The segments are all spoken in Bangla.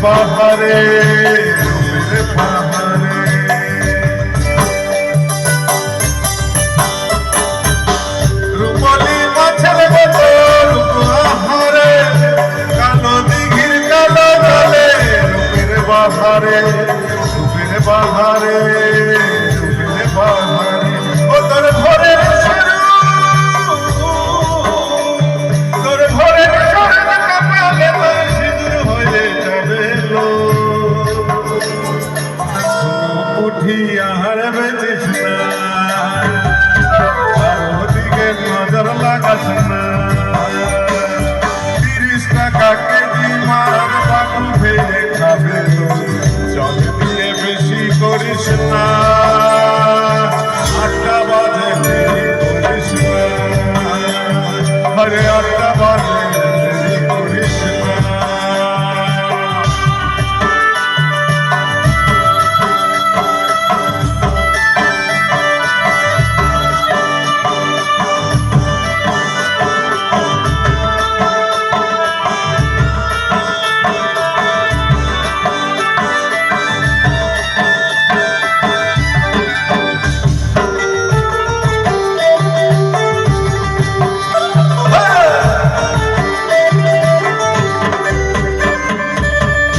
বাহারে রূপের বাহারে রূপলি মাছের মতো রূপ আহারে কালো দিঘির কালো জলে রূপের বাহারে রূপের বাহারে রূপের বাহারে ও তোর ভোরের শুরু তোর ভোরের শুরু কপালে তোর সিঁদুর হয়ে যাবে লো উঠি আর বেঁচিস না ওদিকে নজর লাগাস না 30 টাকা কেজি মার বাবু ভেঙে খাবে জল দিয়ে বেশি করিস না 8টা বাজে দেরি করিস না আরে 8টা বাজে দেরি করিস না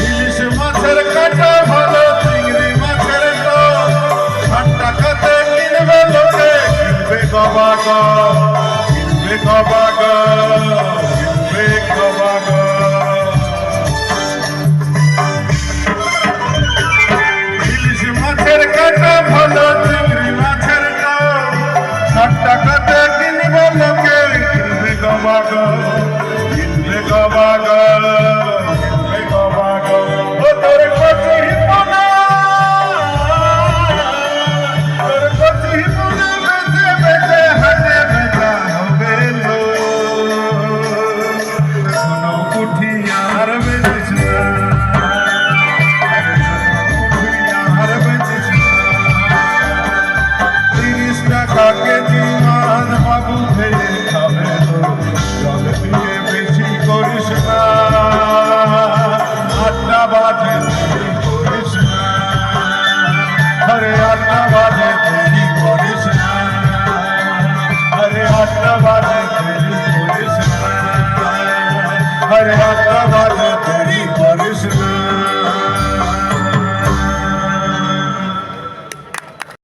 ইলিশ মাছের কাটা ভালো চিংড়ি মাছের ষাট টাকাতে কিনবে লোকে কিনবে গবাগ কিনবে গবাগ কিনবে গবাগ ও তোর কচি পোনা তোর কচি পোনা বেঁচে বেঁচে হাটে বেচা হবে লো কোনো উঠি আর বেচিস না আর বেচিস না 30 টাকা কেজি মাছ বাবু ভেঙে খাবে জল দিয়ে বেশি করিস না 8টা বাজে দেরি করিস না আরে 8টা বাজে দেরি করিস না আরে 8টা বাজে